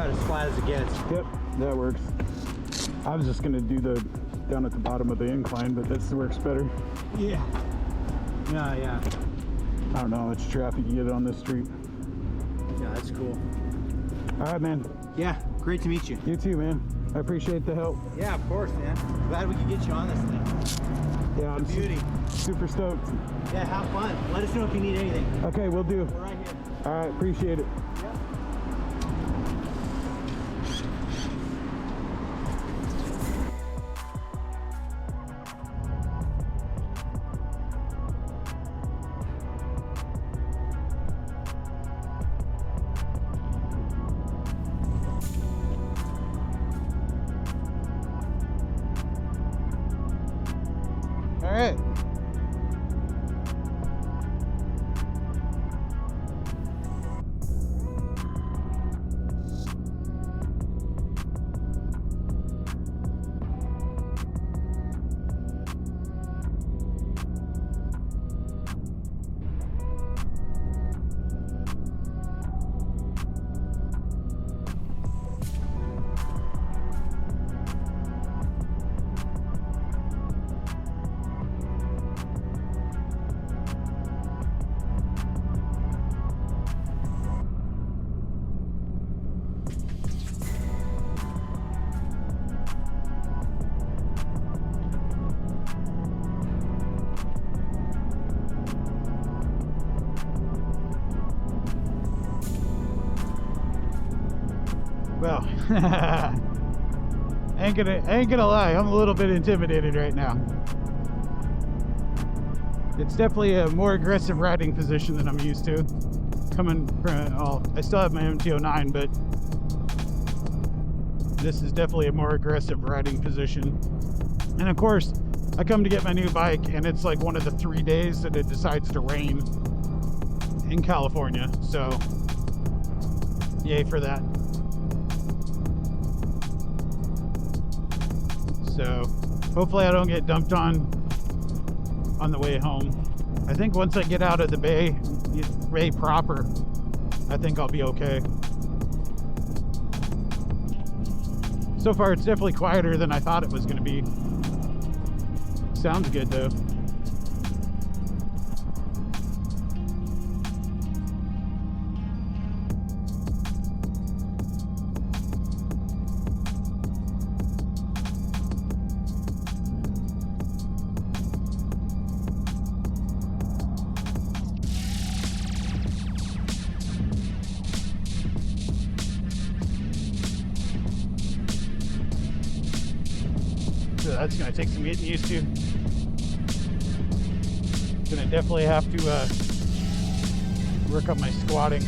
about as flat as it gets. Yep, that works. I was just gonna do the down at the bottom of the incline, but this works better. Yeah. Yeah. I don't know how much traffic you get on this street. Yeah, that's cool. All right, man. Yeah, great to meet you. You too, man. I appreciate the help. Yeah, of course, man. Glad we could get you on this thing. Yeah, I'm Beauty. super stoked. Yeah, have fun. Let us know if you need anything. Okay, we'll do. We're right here. All right, appreciate it. Yep. All right. Well, ain't gonna lie, I'm a little bit intimidated right now. It's definitely a more aggressive riding position than I'm used to. Coming from, I still have my MT-09, but this is definitely a more aggressive riding position. And of course, I come to get my new bike, and it's like one of the 3 days that it decides to rain in California. So, yay for that. So hopefully I don't get dumped on the way home. I think once I get out of the bay proper, I think I'll be okay. So far it's definitely quieter than I thought it was going to be. Sounds good though. So that's going to take some getting used to. Going to definitely have to work on my squatting.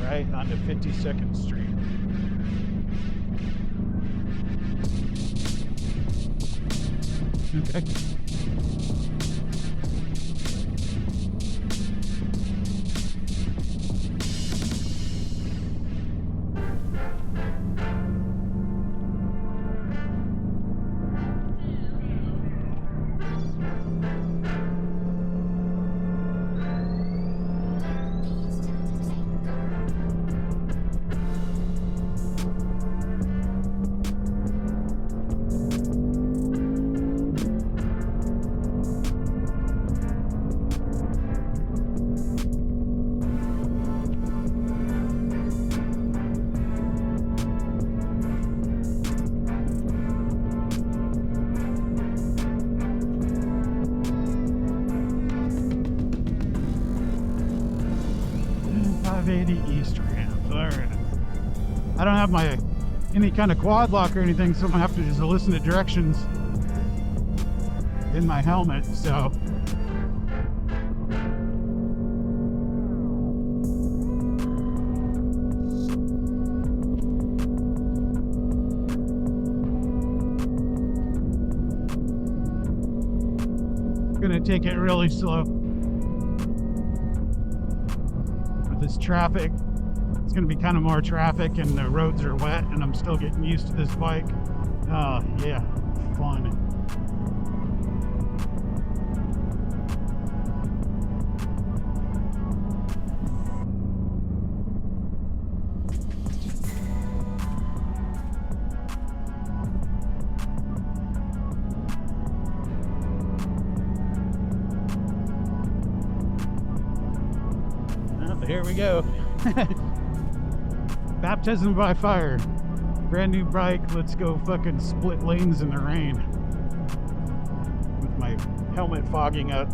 Right onto 52nd Street. Okay. East ramp. All right. I don't have any kind of quad lock or anything, so I'm gonna have to just listen to directions in my helmet. So gonna take it really slow. With this traffic, it's going to be kind of more traffic and the roads are wet and I'm still getting used to this bike. Oh, yeah, fun. Here we go. Baptism by fire. Brand new bike. Let's go fucking split lanes in the rain. With my helmet fogging up.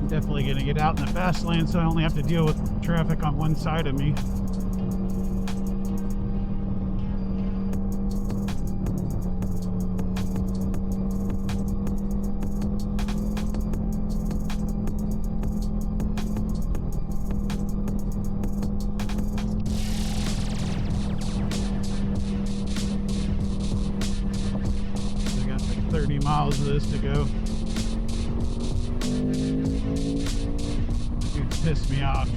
Definitely going to get out in the fast lane so I only have to deal with traffic on one side of me. I got like 30 miles of this to go. Pissed me off.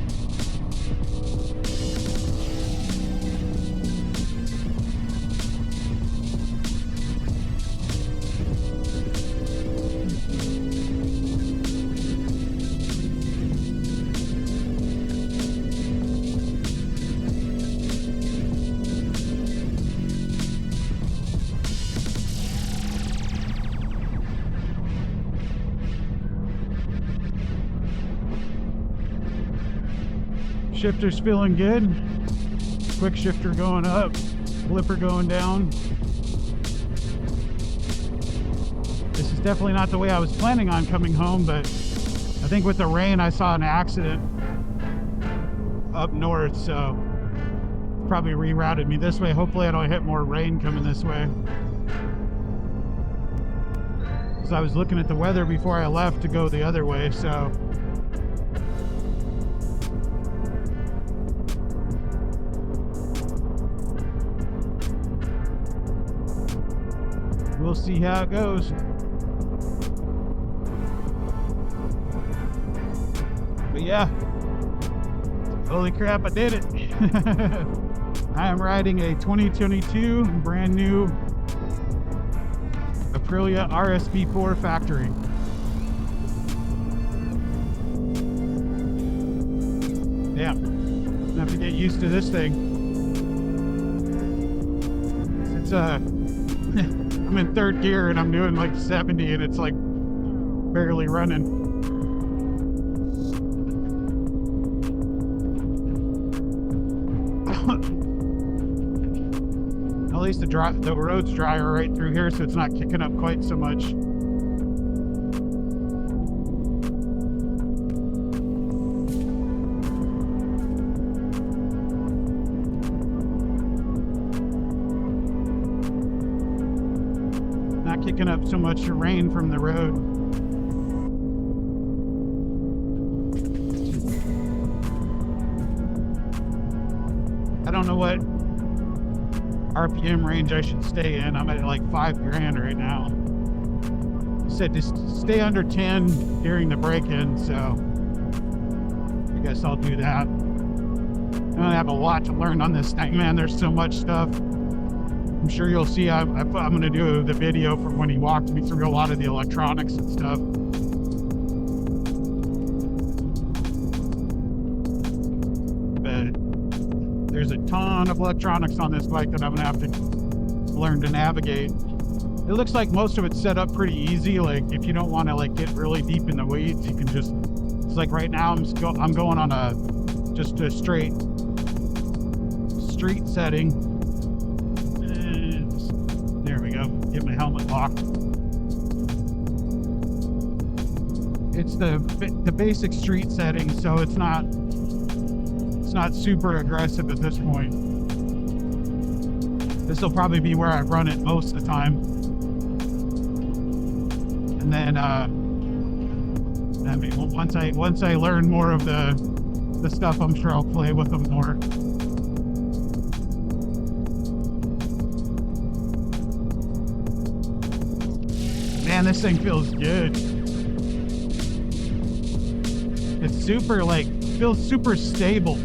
Shifter's feeling good. Quick shifter going up, flipper going down. This is definitely not the way I was planning on coming home, but I think with the rain I saw an accident up north, so probably rerouted me this way. Hopefully I don't hit more rain coming this way. So I was looking at the weather before I left to go the other way, so we'll see how it goes. But yeah, holy crap, I did it. I am riding a 2022 brand new Aprilia RSV4 Factory. Yeah, I'm gonna have to get used to this thing. It's I'm in third gear and I'm doing like 70 and it's like barely running. At least the road's drier right through here, so it's not kicking up quite so much. Not kicking up so much rain from the road. I don't know what RPM range I should stay in. I'm at like 5 grand right now. It said to stay under 10 during the break-in, so I guess I'll do that. I don't have a lot to learn on this thing, man. There's so much stuff. I'm sure you'll see. I'm going to do the video from when he walked me through a lot of the electronics and stuff. But there's a ton of electronics on this bike that I'm going to have to learn to navigate. It looks like most of it's set up pretty easy. Like if you don't want to like get really deep in the weeds, you can just, it's like right now I'm going on just a straight street setting. And there we go. Get my helmet locked. It's the basic street setting, so it's not super aggressive at this point. This will probably be where I run it most of the time. And then I mean, once I learn more of the stuff, I'm sure I'll play with them more. Man, this thing feels good. It's super, like, feels super stable.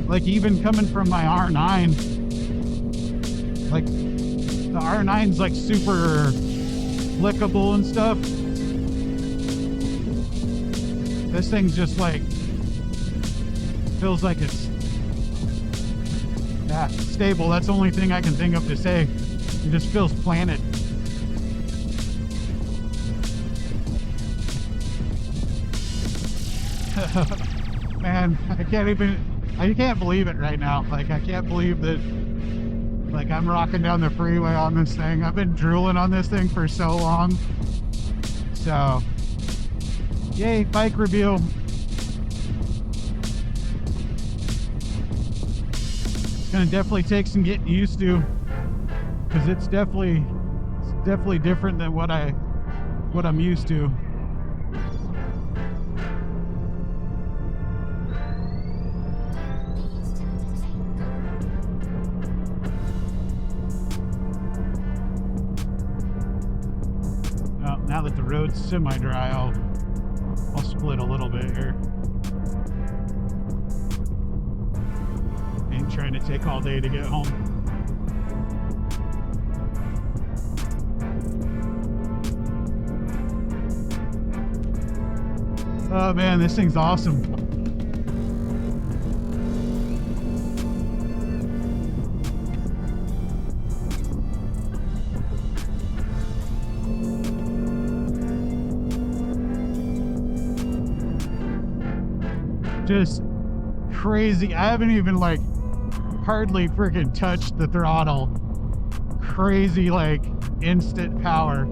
Like, even coming from my R9, like, the R9's like super flickable and stuff. This thing's just like, feels like it's, yeah, stable. That's the only thing I can think of to say. It just feels planted. Man, I can't believe it right now. Like, I can't believe that, like, I'm rocking down the freeway on this thing. I've been drooling on this thing for so long. So, yay, bike review. It's gonna definitely take some getting used to, because it's definitely different than what I'm used to. Now that the road's semi-dry, I'll split a little bit here. Ain't trying to take all day to get home. Oh man, this thing's awesome. Just crazy. I haven't even like hardly freaking touched the throttle. Crazy, like, instant power.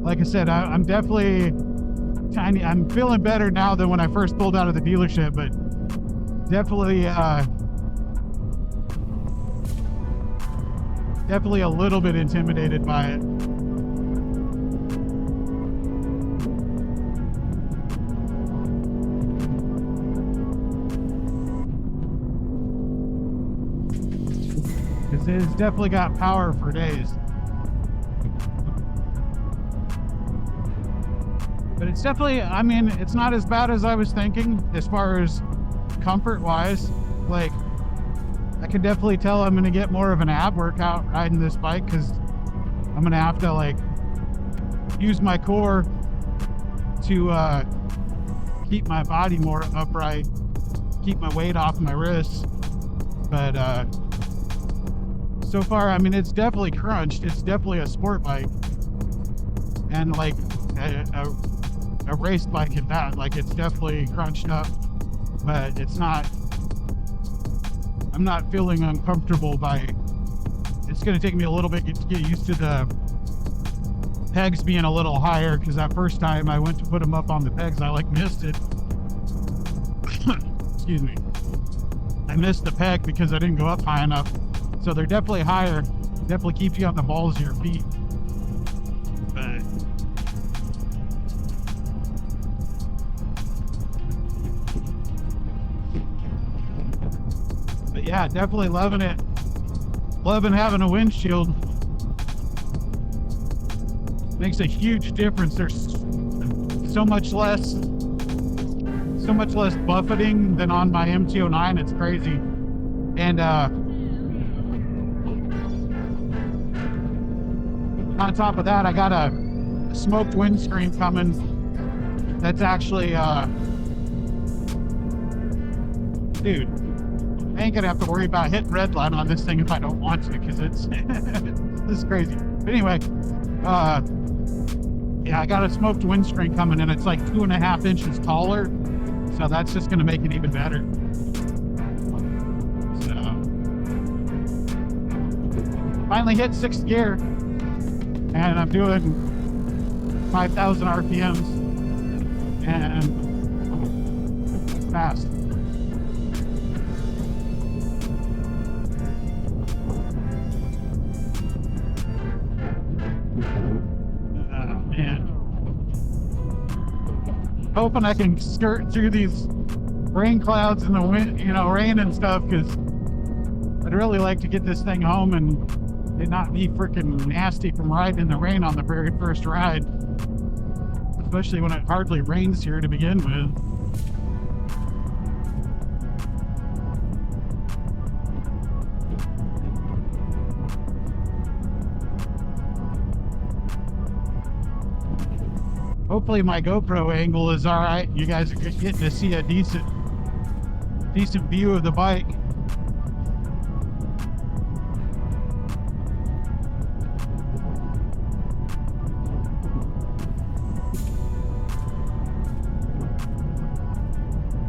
Like I said, I'm definitely tiny. I'm feeling better now than when I first pulled out of the dealership, but definitely a little bit intimidated by it. It's definitely got power for days. But it's definitely, I mean, it's not as bad as I was thinking as far as comfort wise. Like, I can definitely tell I'm going to get more of an ab workout riding this bike, because I'm going to have to, like, use my core to keep my body more upright, keep my weight off my wrists. But so far, I mean, it's definitely crunched. It's definitely a sport bike, and like a race bike at that. Like, it's definitely crunched up, but it's not. I'm not feeling uncomfortable by it. It's going to take me a little bit to get used to the pegs being a little higher, because that first time I went to put them up on the pegs, I like missed it. Excuse me. I missed the peg because I didn't go up high enough. So they're definitely higher. Definitely keeps you on the balls of your feet. But yeah, definitely loving it. Loving having a windshield. Makes a huge difference. There's so much less buffeting than on my MT-09. It's crazy. And on top of that, I got a smoked windscreen coming. That's actually, dude, I ain't gonna have to worry about hitting red line on this thing if I don't want to, because it's this is crazy. But anyway, yeah, I got a smoked windscreen coming, and it's like 2.5 inches taller. So that's just going to make it even better. So finally hit 6th gear, and I'm doing 5,000 RPMs and fast. Man. Hoping I can skirt through these rain clouds and the wind, rain and stuff, because I'd really like to get this thing home and it not be freaking nasty from riding in the rain on the very first ride, especially when it hardly rains here to begin with. Hopefully my GoPro angle is all right. You guys are getting to see a decent view of the bike.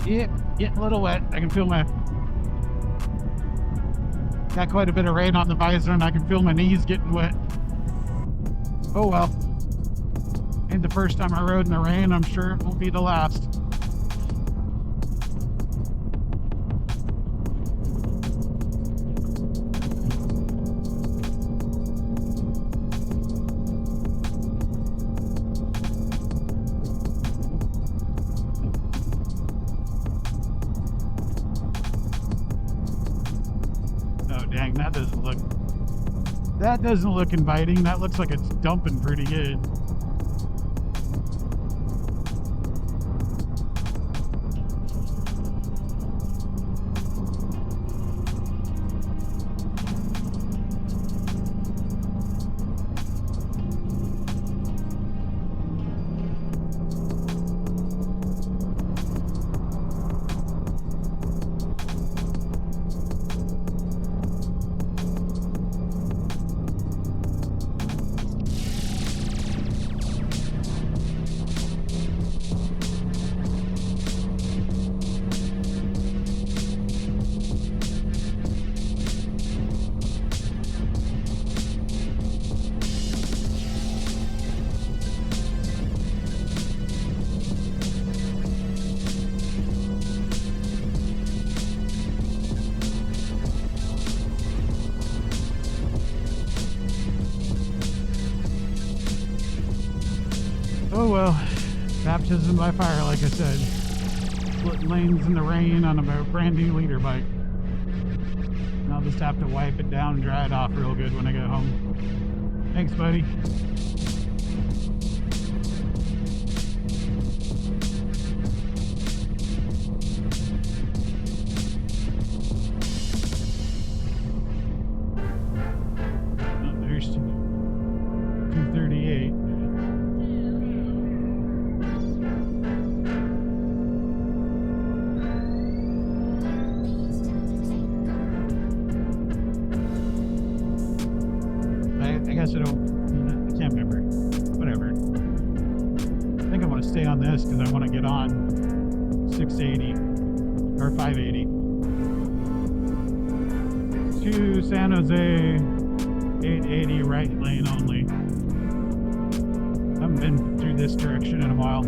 Yep, getting a little wet. I can feel got quite a bit of rain on the visor, and I can feel my knees getting wet. Oh well. Ain't the first time I rode in the rain. I'm sure it won't be the last. Oh dang, that doesn't look inviting. That looks like it's dumping pretty good. Oh well, baptism by fire, like I said. Splitting lanes in the rain on a brand new leader bike. And I'll just have to wipe it down and dry it off real good when I get home. Thanks, buddy. Oh, there's 238. I can't remember. Whatever. I think I want to stay on this because I want to get on 680 or 580 to San Jose. 880 right lane only. Haven't been through this direction in a while.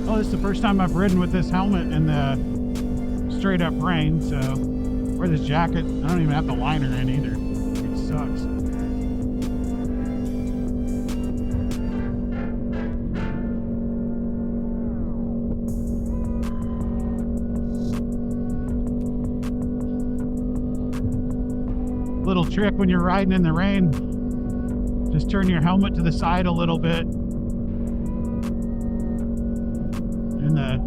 Oh, this is the first time I've ridden with this helmet in the straight up rain, so wear this jacket. I don't even have the liner in either. It sucks. Little trick when you're riding in the rain, just turn your helmet to the side a little bit, and the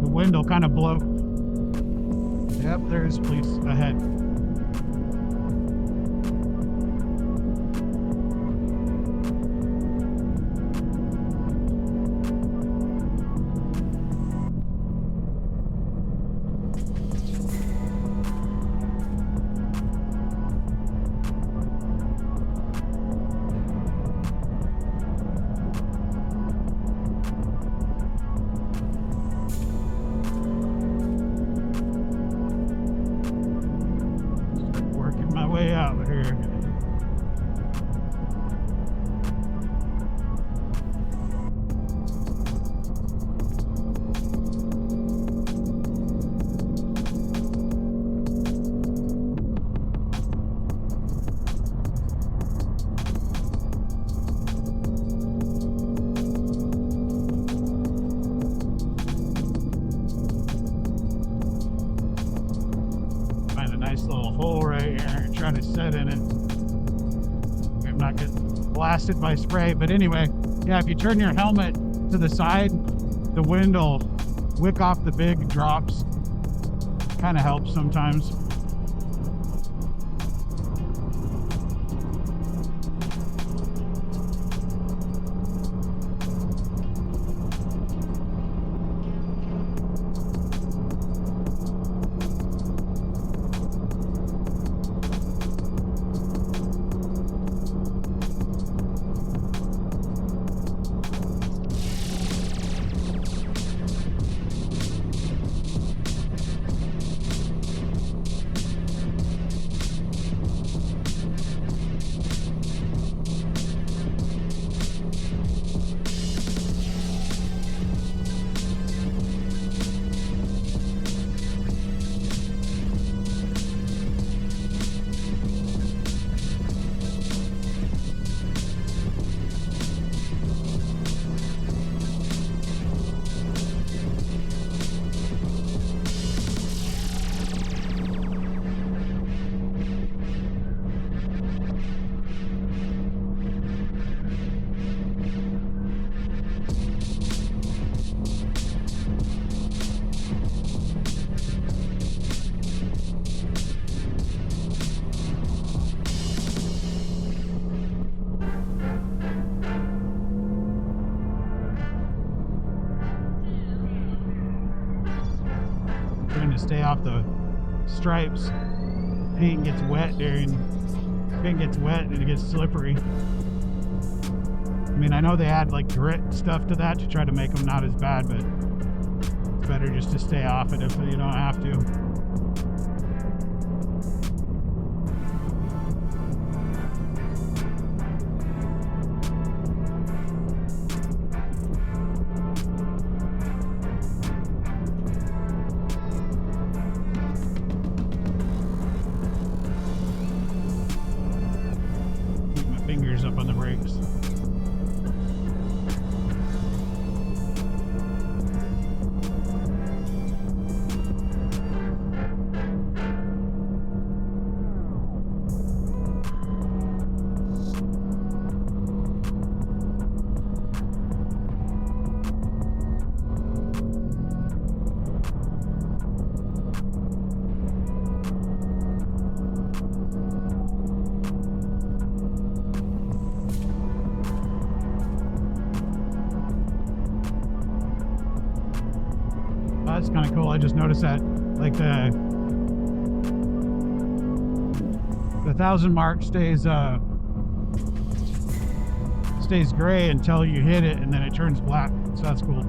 wind will kind of blow. Yep, there's police ahead. nice little hole right here. Try to set in it. I'm not getting blasted by spray, but anyway, yeah, if you turn your helmet to the side, the wind will wick off the big drops. Kind of helps sometimes. Trying to stay off the stripes. Paint gets wet and it gets slippery. I mean, I know they add like grit stuff to that to try to make them not as bad, but it's better just to stay off it if you don't have to. Fingers up on the brakes. That's kind of cool. I just noticed that like the 1,000 mark stays gray until you hit it, and then it turns black. So that's cool.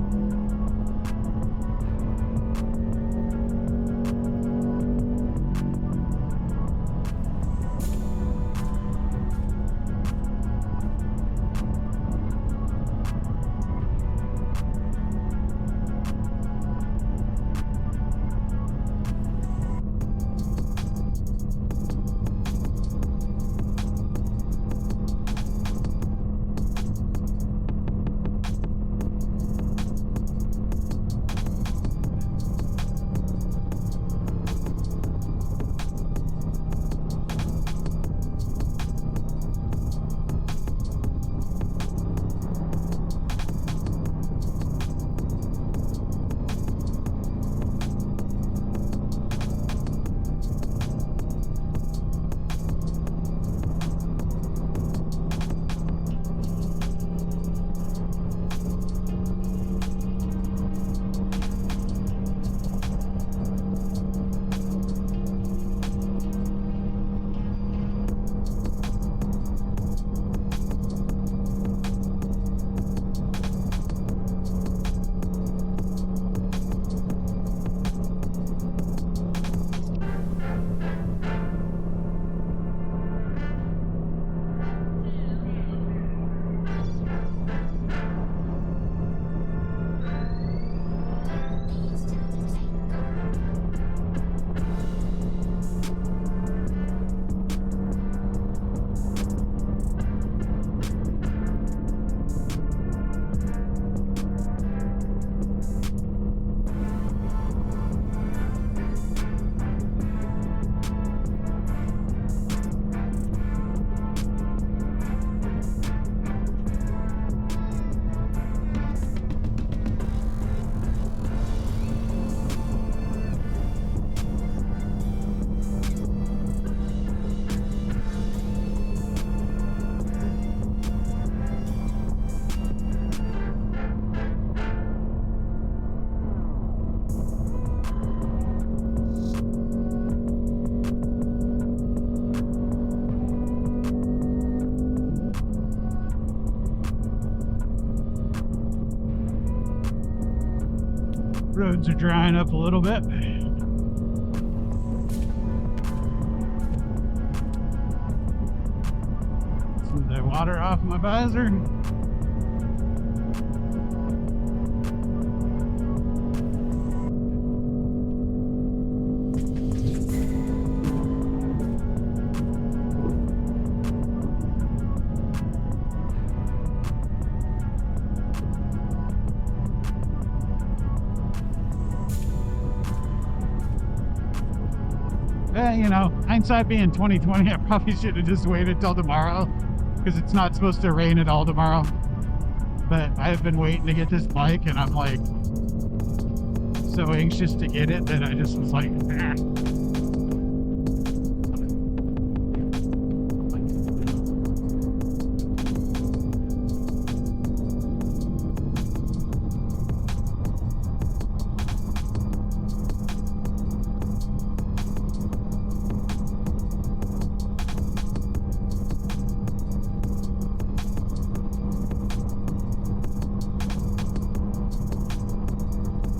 roads are drying up a little bit. Smooth that water off my visor. You know, hindsight being 2020, I probably should have just waited till tomorrow because it's not supposed to rain at all tomorrow. But I have been waiting to get this bike, and I'm like so anxious to get it that I just was like, ah.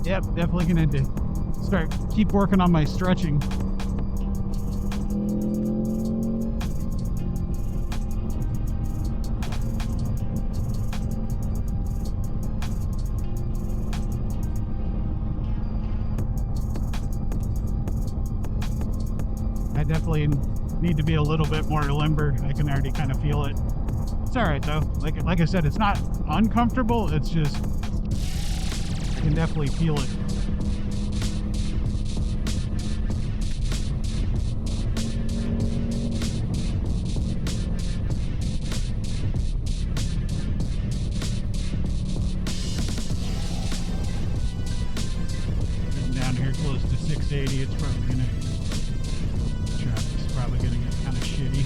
Yep, definitely gonna keep working on my stretching. I definitely need to be a little bit more limber. I can already kind of feel it. It's all right though. Like I said, it's not uncomfortable. It's just I can definitely feel it. Getting down here close to 680, it's probably gonna traffic's probably gonna get kind of shitty.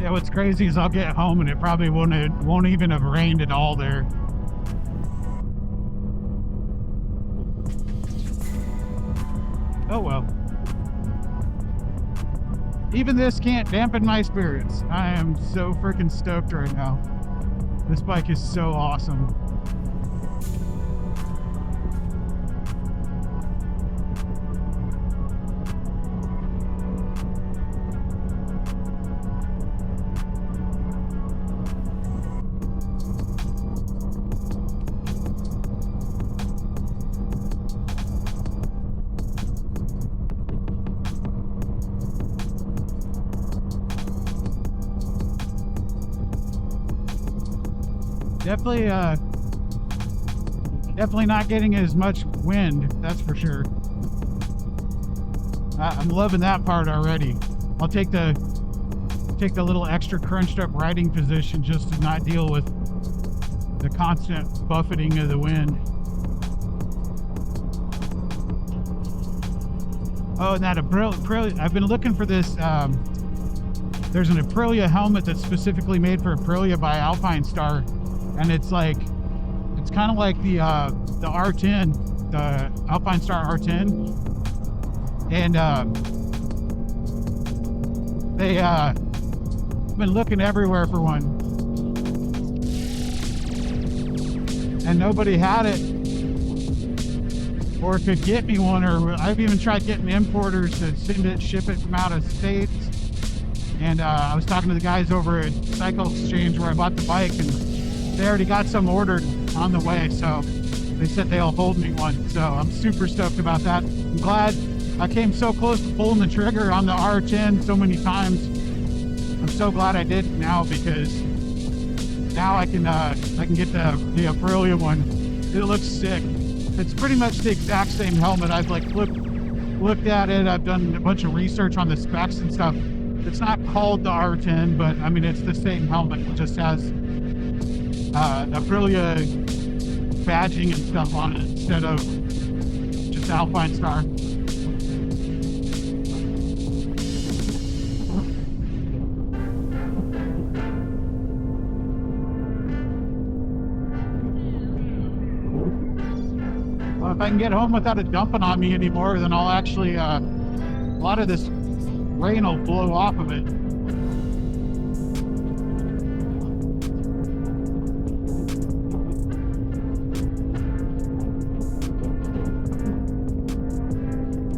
Yeah, what's crazy is I'll get home and it probably won't even have rained at all there. Oh well. Even this can't dampen my spirits. I am so freaking stoked right now. This bike is so awesome. Definitely not getting as much wind, that's for sure. I'm loving that part already. I'll take the take a little extra crunched up riding position just to not deal with the constant buffeting of the wind. Oh, and that Aprilia, I've been looking for this. There's an Aprilia helmet that's specifically made for Aprilia by Alpine Star, and it's like, it's kind of like the R10, the Alpine Star R10, and they been looking everywhere for one, and nobody had it or could get me one, or I've even tried getting importers to send it, ship it from out of states. And I was talking to the guys over at Cycle Exchange where I bought the bike, and they already got some ordered on the way, so they said they'll hold me one. So I'm super stoked about that. I'm glad I came so close to pulling the trigger on the R10 so many times. I'm so glad I did now, because now I can get the Aprilia one. It looks sick. It's pretty much the exact same helmet. I've like looked at it. I've done a bunch of research on the specs and stuff. It's not called the R10, but I mean, it's the same helmet. It just has Aprilia badging and stuff on it instead of just Alpine Star. Well, if I can get home without it dumping on me anymore, then I'll actually, a lot of this rain will blow off of it.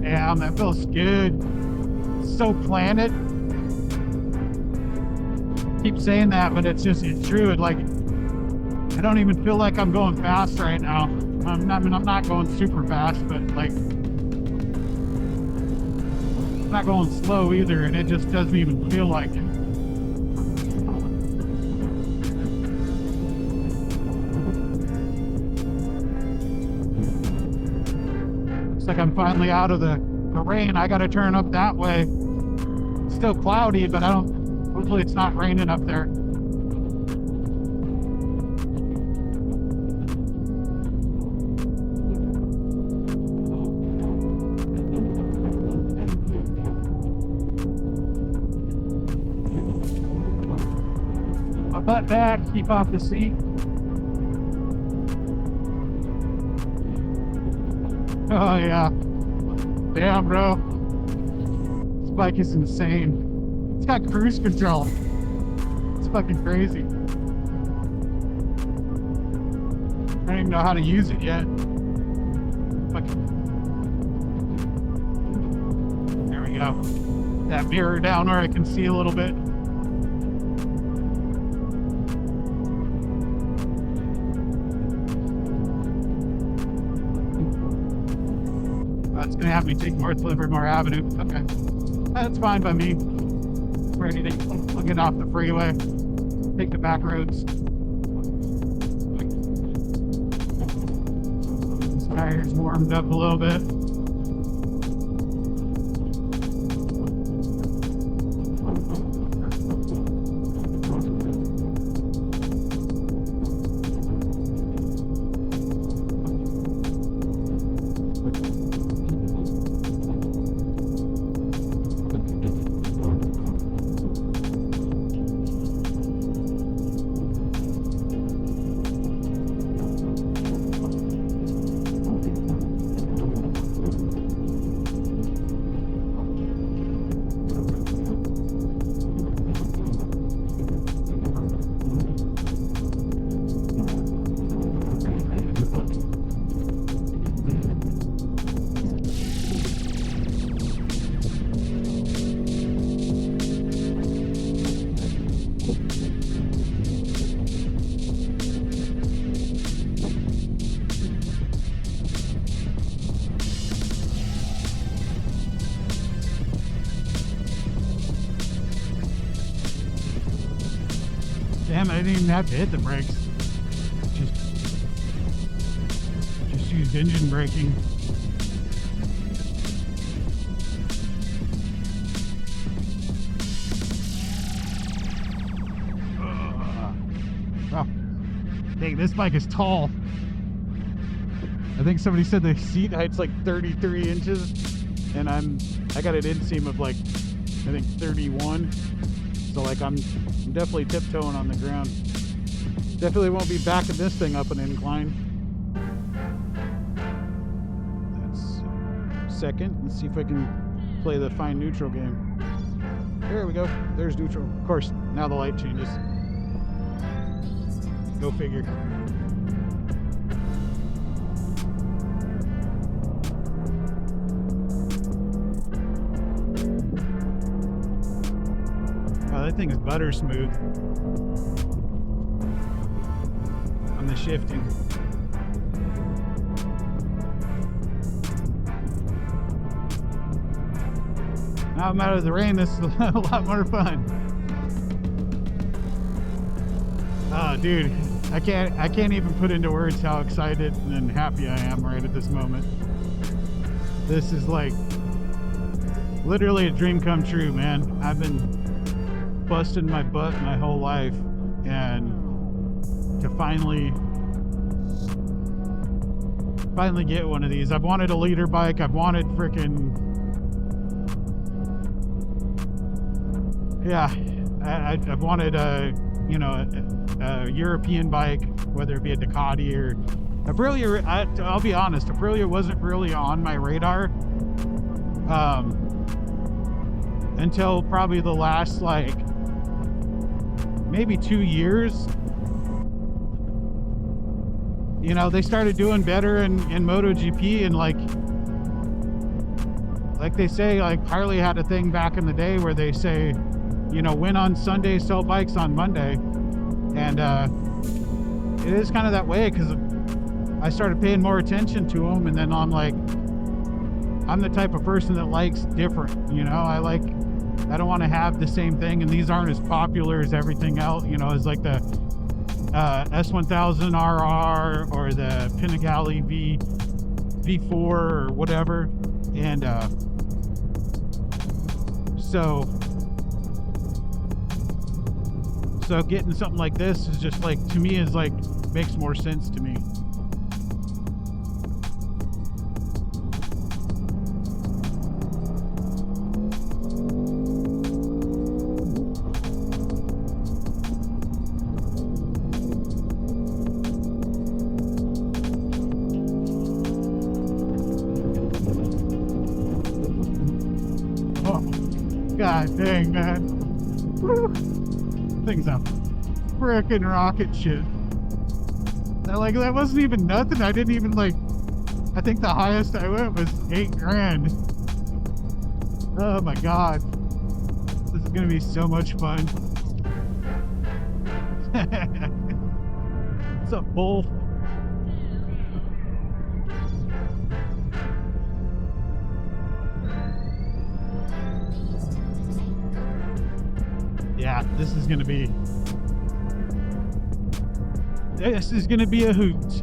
Damn, that feels good. It's so planted. Keep saying that, but it's true. It like, I don't even feel like I'm going fast right now. I'm not going super fast, but like, I'm not going slow either, and it just doesn't even feel like it. Looks like I'm finally out of the rain. I gotta turn up that way. It's still cloudy, but hopefully it's not raining up there. Butt back, keep off the seat. Oh yeah. Damn, bro. This bike is insane. It's got cruise control. It's fucking crazy. I don't even know how to use it yet. There we go. That mirror down where I can see a little bit. It's gonna have me take North Livermore Avenue. Okay, that's fine by me. Ready to get off the freeway, take the back roads. This tire's warmed up a little bit. Damn, I didn't even have to hit the brakes. Just used engine braking. Dang, this bike is tall. I think somebody said the seat height's like 33 inches, and I got an inseam of like, I think 31. So like I'm definitely tiptoeing on the ground. Definitely won't be backing this thing up an incline. That's second. Let's see if I can play the fine neutral game. There we go. There's neutral. Of course, now the light changes. Go figure. Wow, that thing is butter smooth on the shifting. Now I'm out of the rain, this is a lot more fun. Oh, dude, I can't even put into words how excited and happy I am right at this moment. This is like literally a dream come true, man. I've been busting my butt my whole life, and to finally get one of these. I've wanted a leader bike. I've wanted freaking, yeah, I've wanted a European bike, whether it be a Ducati or Aprilia. I'll be honest, Aprilia wasn't really on my radar until probably the last like maybe 2 years. You know, they started doing better in MotoGP, and like they say, like Harley had a thing back in the day where they say, you know, win on Sunday, sell bikes on Monday. And it is kind of that way, because I started paying more attention to them, and then I'm the type of person that likes different, you know. I don't want to have the same thing, and these aren't as popular as everything else, you know, as like the S1000 RR or the Panigale V4 or whatever. And so getting something like this is just like, to me, is like, makes more sense to me. Oh, god dang, man. Woo. Thing's a frickin' rocket ship. That wasn't even nothing. I didn't even I think the highest I went was $8,000. Oh my god. This is gonna be so much fun. What's up, bull? Yeah, this is gonna be a hoot.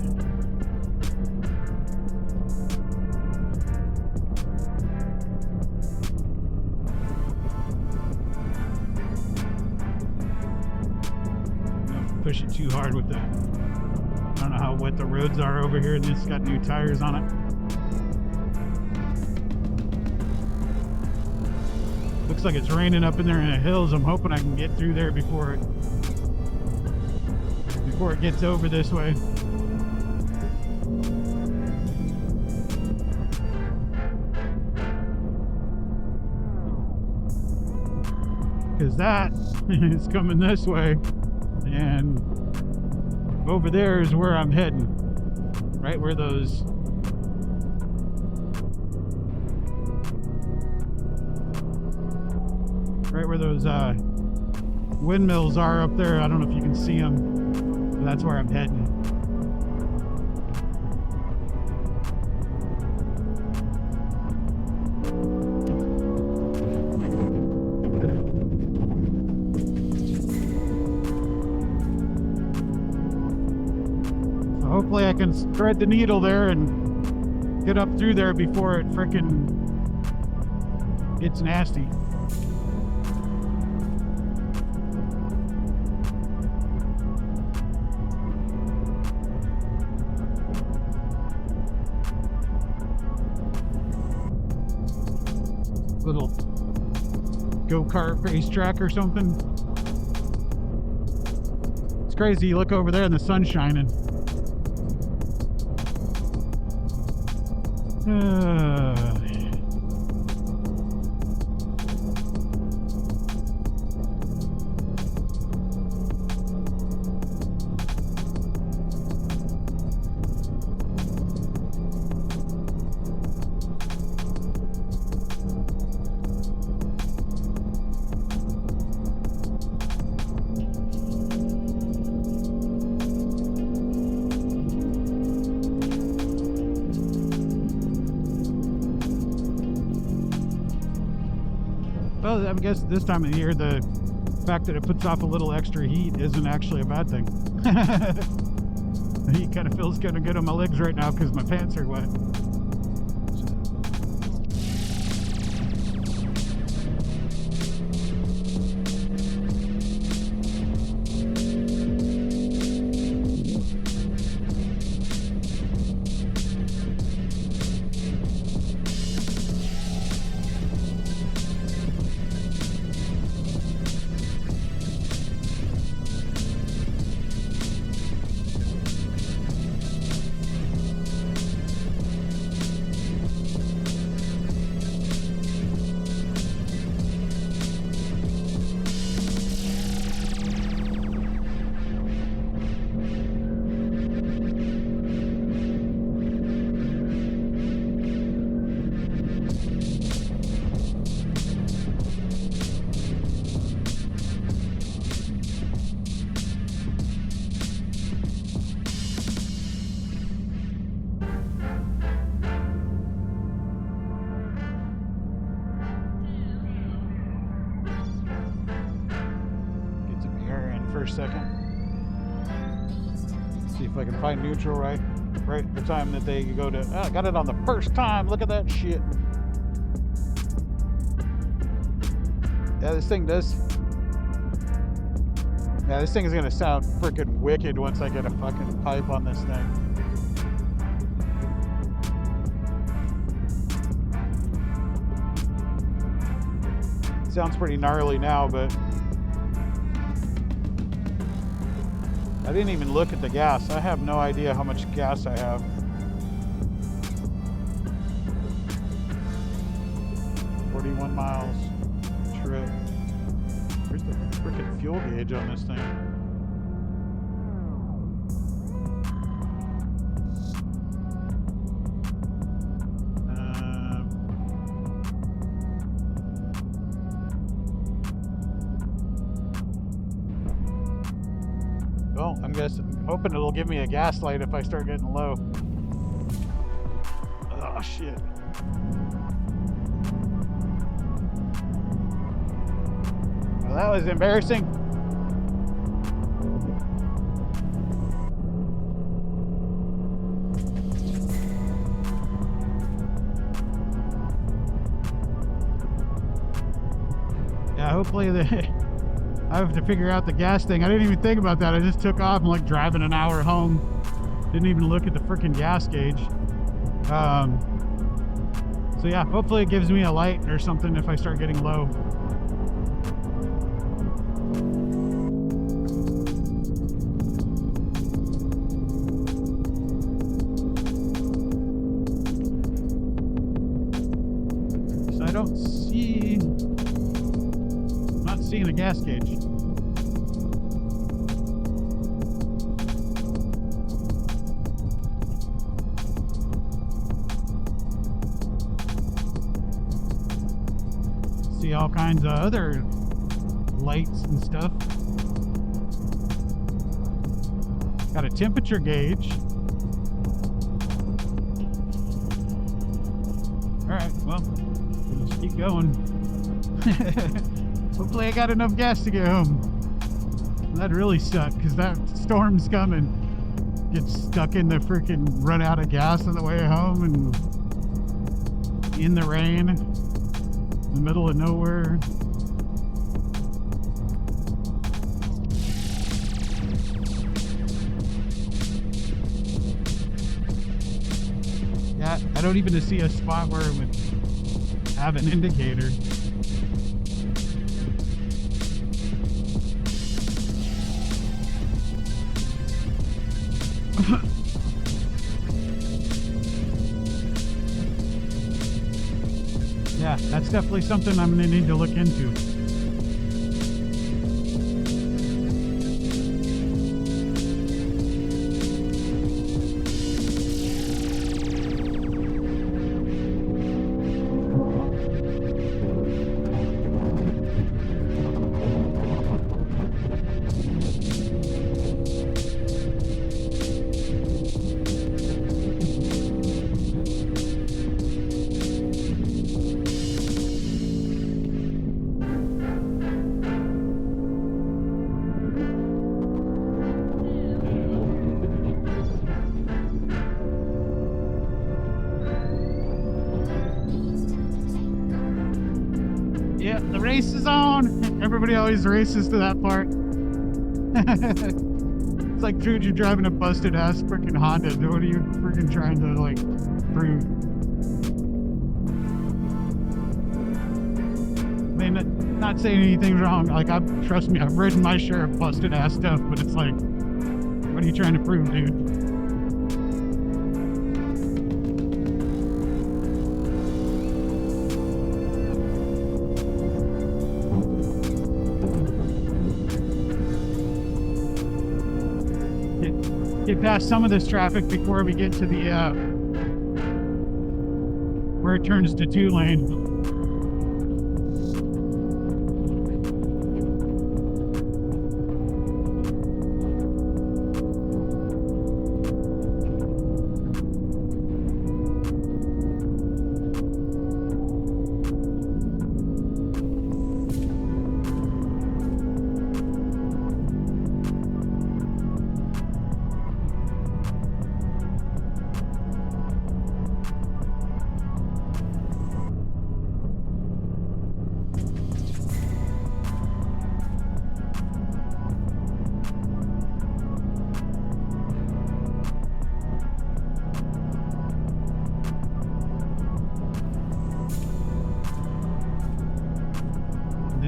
Don't push it too hard with the, I don't know how wet the roads are over here, and it's got new tires on it. Looks like it's raining up in there in the hills. I'm hoping I can get through there before it gets over this way. Because that is coming this way, and over there is where I'm heading. Right where those windmills are up there. I don't know if you can see them, but that's where I'm heading. So hopefully I can thread the needle there and get up through there before it frickin' gets nasty. little go-kart racetrack or something. It's crazy. You look over there and the sun's shining. Well, I guess this time of the year, the fact that it puts off a little extra heat isn't actually a bad thing. The heat kind of feels kind of good on my legs right now because my pants are wet. For a second. See if I can find neutral right the time that they go to. Oh, I got it on the first time. Look at that shit. Yeah, this thing does. Yeah, this thing is gonna sound freaking wicked once I get a fucking pipe on this thing. It sounds pretty gnarly now, but I didn't even look at the gas. I have no idea how much gas I have. $41 miles trip. Where's the freaking fuel gauge on this thing? Well, I'm hoping it'll give me a gas light if I start getting low. Oh shit. Well, that was embarrassing. Yeah, hopefully I have to figure out the gas thing. I didn't even think about that. I just took off and like driving an hour home. Didn't even look at the freaking gas gauge. So yeah, hopefully it gives me a light or something if I start getting low. So I don't see... not seeing a gas gauge. See all kinds of other lights and stuff. Got a temperature gauge. Alright, well, we'll just keep going. Hopefully I got enough gas to get home. That'd really suck, because that storm's coming. Get stuck in the freaking run out of gas on the way home and in the rain, in the middle of nowhere. Yeah, I don't even see a spot where it would have an indicator. Yeah, that's definitely something I'm going to need to look into. Yeah, the race is on. Everybody always races to that part. It's like, dude, you're driving a busted ass freaking Honda. What are you freaking trying to like prove? I mean, not saying anything wrong. Like, trust me, I've ridden my share of busted ass stuff, but it's like, what are you trying to prove, dude? Get past some of this traffic before we get to the where it turns to 2-lane.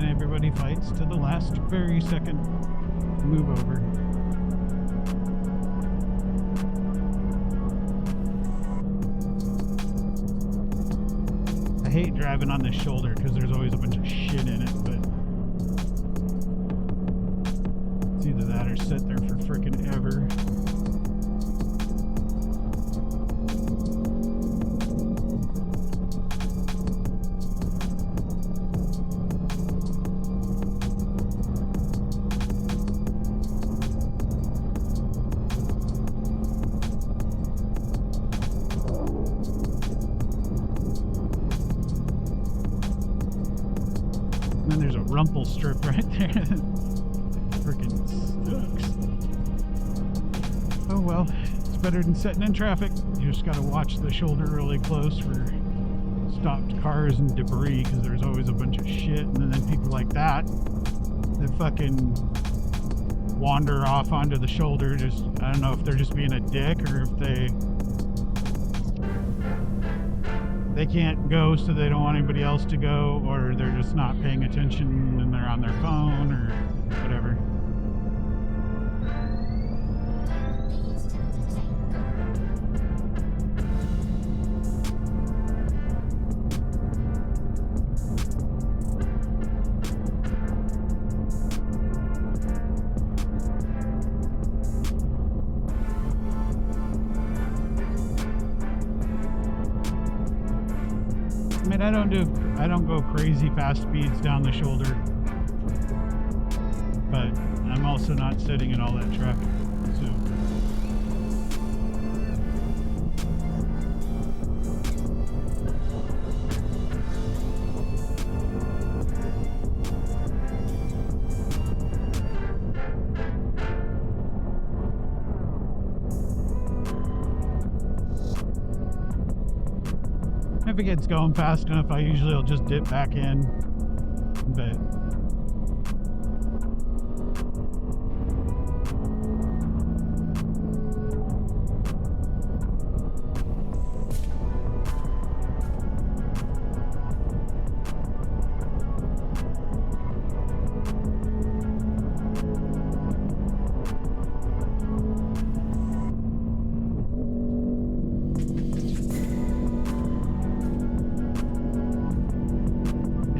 Everybody fights to the last very second move over. I hate driving on this shoulder because there's always a bunch of shit in it, but it's either that or sit there for frickin' ever. And then there's a rumple strip right there. Freaking sucks. Oh well, it's better than sitting in traffic. You just gotta watch the shoulder really close for stopped cars and debris, because there's always a bunch of shit. And then people like that fucking wander off onto the shoulder. Just, I don't know if they're just being a dick or if they can't go so they don't want anybody else to go, or they're just not paying attention and they're on their phone or whatever. I mean, I don't go crazy fast speeds down the shoulder, but I'm also not sitting in all that traffic, so. If it gets going fast enough, I'll just dip back in, but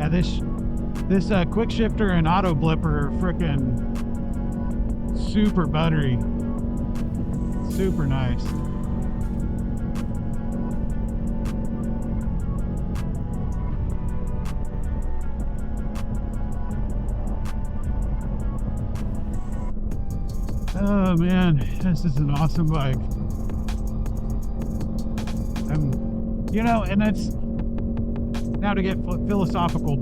Yeah, this quick shifter and auto blipper are frickin' super buttery. Super nice. Oh man, this is an awesome bike. You know, and it's now to get philosophical.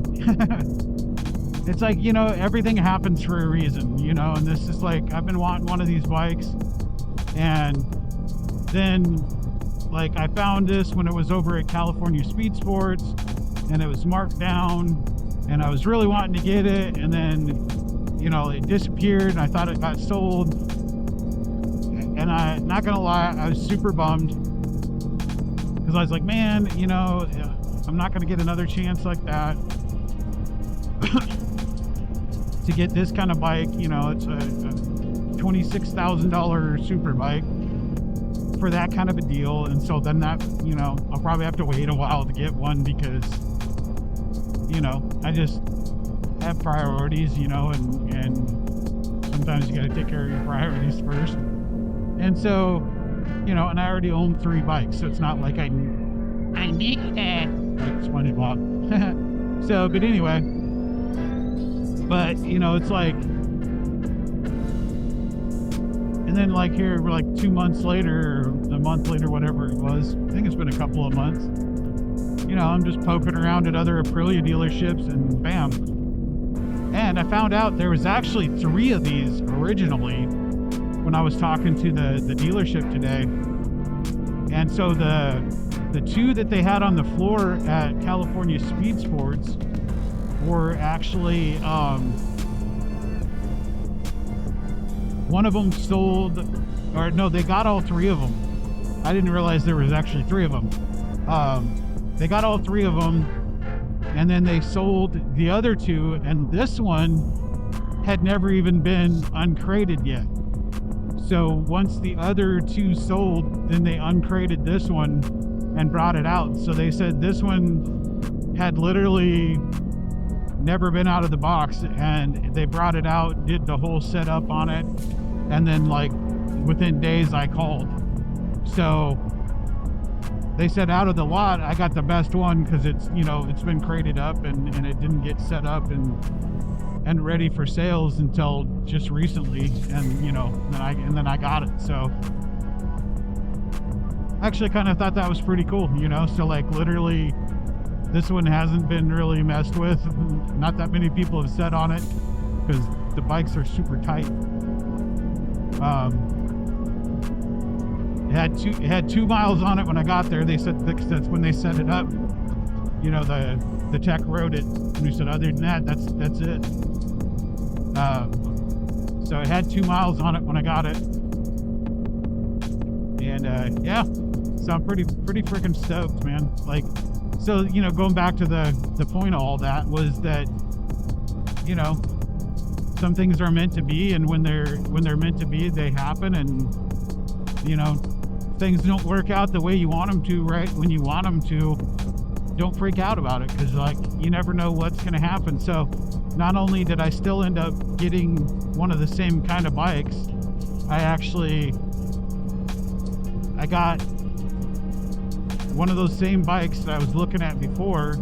It's like, you know, everything happens for a reason, you know, and this is like, I've been wanting one of these bikes, and then like I found this when it was over at California Speed Sports, and it was marked down, and I was really wanting to get it, and then, you know, it disappeared, and I thought it got sold, and I'm not gonna lie, I was super bummed, because I was like, man, you know, I'm not gonna get another chance like that to get this kind of bike. You know, it's a $26,000 super bike for that kind of a deal, and so then that, you know, I'll probably have to wait a while to get one, because, you know, I just have priorities, you know, and sometimes you got to take care of your priorities first. And so, you know, and I already own 3 bikes, so it's not like I need that, like SpongeBob. So, but anyway, but you know, it's like, and then like here, we're like 2 months later, or a month later, whatever it was, I think it's been a couple of months, you know, I'm just poking around at other Aprilia dealerships, and bam. And I found out there was actually 3 of these originally when I was talking to the dealership today. And so the 2 that they had on the floor at California Speed Sports were actually, one of them sold, or no, they got all 3 of them. I didn't realize there was actually 3 of them. They got all 3 of them, and then they sold the other 2, and this one had never even been uncrated yet. So once the other 2 sold, then they uncrated this one and brought it out. So they said this one had literally never been out of the box, and they brought it out, did the whole setup on it, and then like within days I called. So they said out of the lot I got the best one, because it's, you know, it's been crated up, and it didn't get set up and ready for sales until just recently, and you know, then I got it. So I actually kind of thought that was pretty cool, you know. So like literally this one hasn't been really messed with, not that many people have sat on it, because the bikes are super tight. It had 2 miles on it when I got there. They said that's when they set it up, you know, the tech wrote it, and we said other than that, that's it. So it had 2 miles on it when I got it, and yeah, so I'm pretty freaking stoked, man. Like, so, you know, going back to the point of all that was that, you know, some things are meant to be, and when they're meant to be, they happen. And you know, things don't work out the way you want them to, right when you want them to, don't freak out about it, because like you never know what's going to happen. So not only did I still end up getting one of the same kind of bikes, I got one of those same bikes that I was looking at before,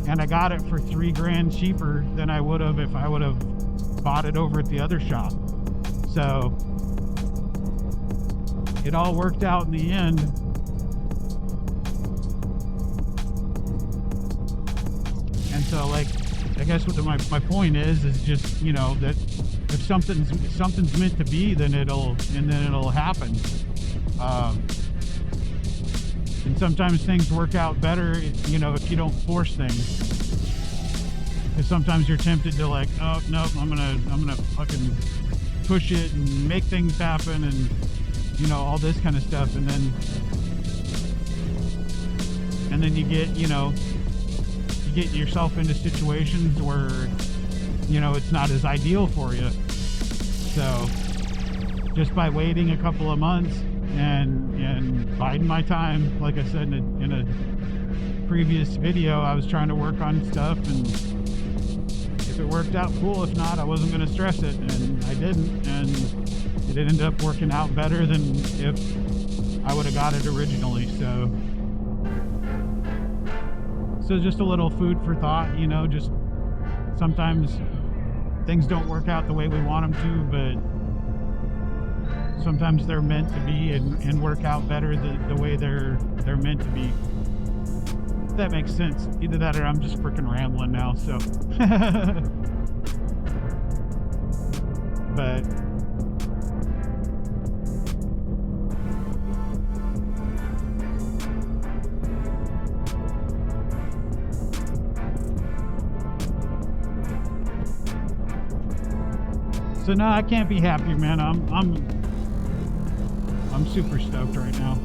and I got it for $3,000 cheaper than I would have if I would have bought it over at the other shop. So it all worked out in the end. And so, like, I guess what my point is just, you know, that if something's meant to be, then it'll happen. And sometimes things work out better, you know, if you don't force things. Because sometimes you're tempted to, like, oh no, I'm gonna fucking push it and make things happen, and you know, all this kind of stuff, and then you get, you know, you get yourself into situations where, you know, it's not as ideal for you. So just by waiting a couple of months and biding my time, like I said, in previous video, I was trying to work on stuff, and if it worked out, cool. If not, I wasn't going to stress it, and I didn't, and it ended up working out better than if I would have got it originally. So just a little food for thought, you know, just sometimes things don't work out the way we want them to, but sometimes they're meant to be and work out better the way they're meant to be. If that makes sense. Either that or I'm just freaking rambling now, so. But so no, I can't be happier, man. I'm super stoked right now.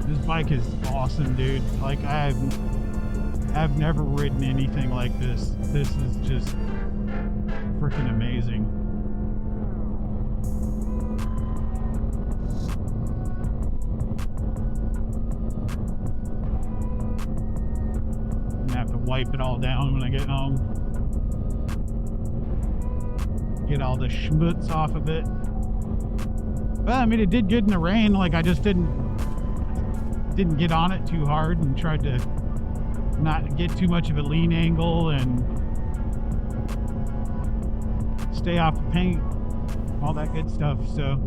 This bike is awesome, dude. Like I've never ridden anything like this. This is just freaking amazing. I'm gonna have to wipe it all down when I get home. Get all the schmutz off of it. Well, I mean, it did good in the rain. Like, I just didn't get on it too hard and tried to not get too much of a lean angle and stay off the paint, all that good stuff. So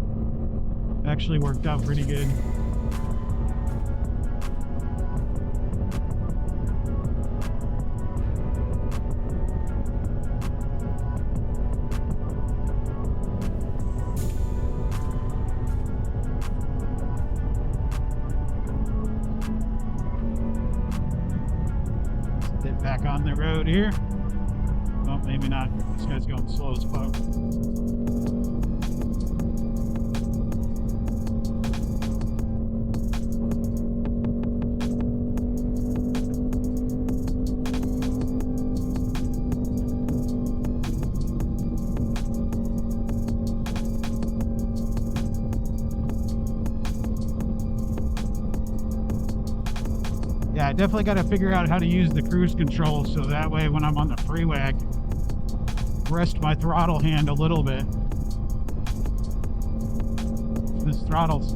it actually worked out pretty good. Back on the road here. Well, maybe not. This guy's going slow as fuck. Yeah, I definitely got to figure out how to use the cruise control so that way when I'm on the freeway I can rest my throttle hand a little bit. This throttle's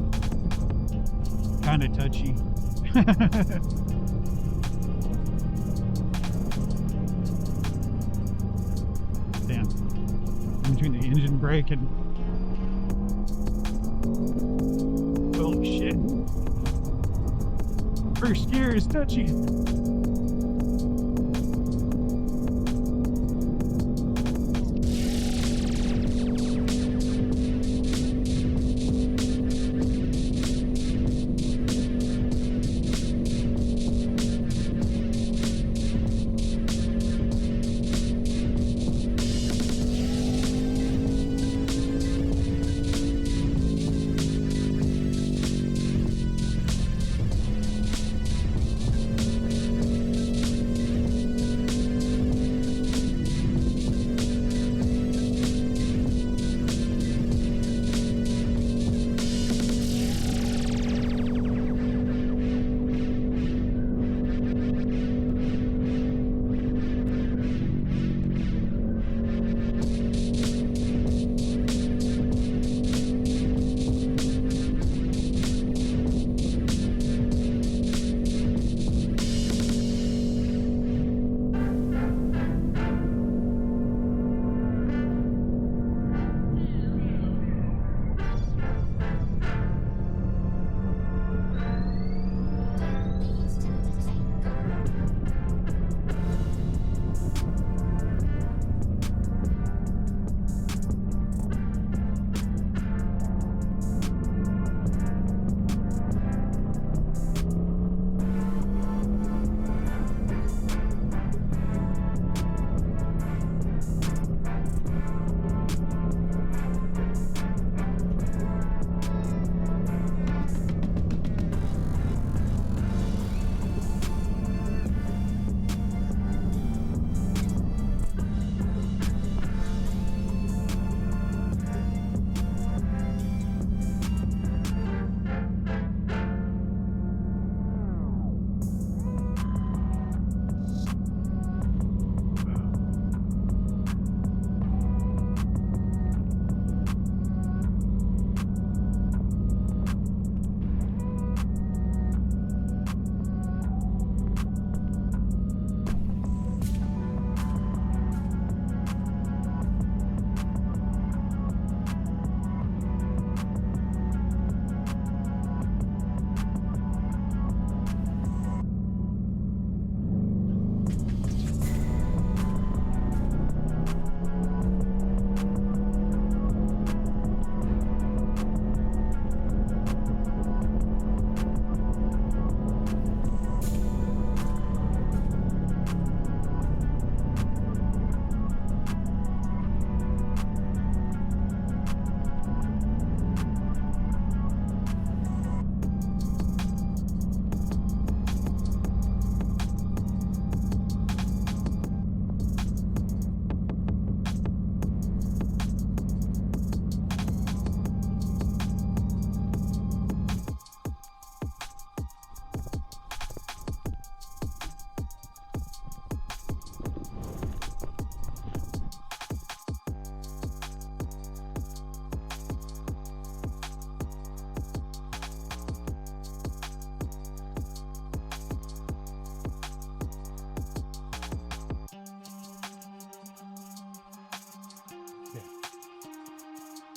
kind of touchy. Damn. In between the engine brake and... Holy shit. First gear is touchy.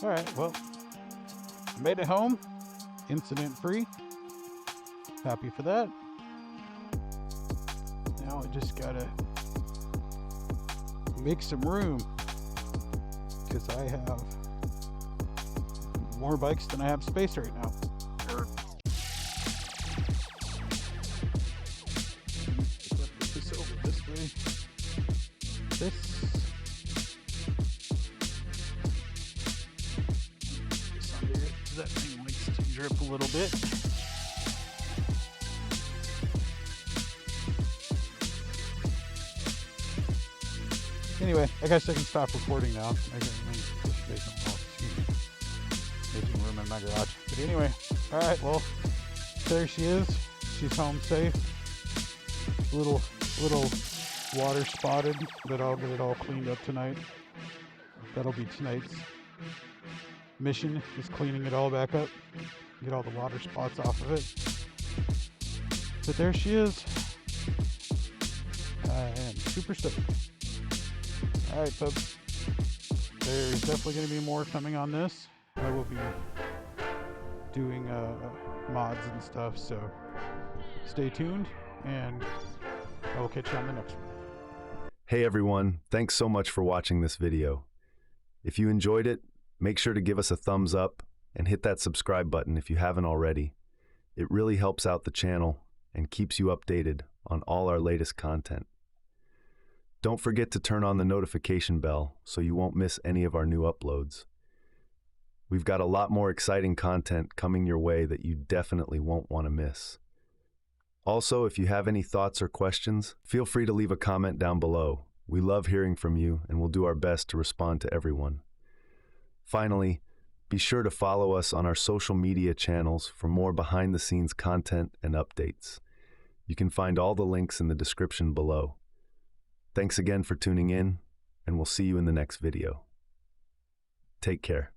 All right, well, made it home, incident-free. Happy for that. Now I just gotta make some room because I have more bikes than I have space right now. Put this over this way. This. That thing likes to drip a little bit. Anyway, I guess I can stop recording now. Making room in my garage. But anyway, alright, well, there she is. She's home safe. Little water spotted, but I'll get it all cleaned up tonight. That'll be tonight's mission, is cleaning it all back up, get all the water spots off of it. But there she is. I am super stoked. Alright folks, there's definitely going to be more coming on this. I will be doing mods and stuff, so stay tuned, and I will catch you on the next one. Hey everyone, thanks so much for watching this video. If you enjoyed it, make sure to give us a thumbs up and hit that subscribe button if you haven't already. It really helps out the channel and keeps you updated on all our latest content. Don't forget to turn on the notification bell so you won't miss any of our new uploads. We've got a lot more exciting content coming your way that you definitely won't want to miss. Also, if you have any thoughts or questions, feel free to leave a comment down below. We love hearing from you and we'll do our best to respond to everyone. Finally, be sure to follow us on our social media channels for more behind-the-scenes content and updates. You can find all the links in the description below. Thanks again for tuning in, and we'll see you in the next video. Take care.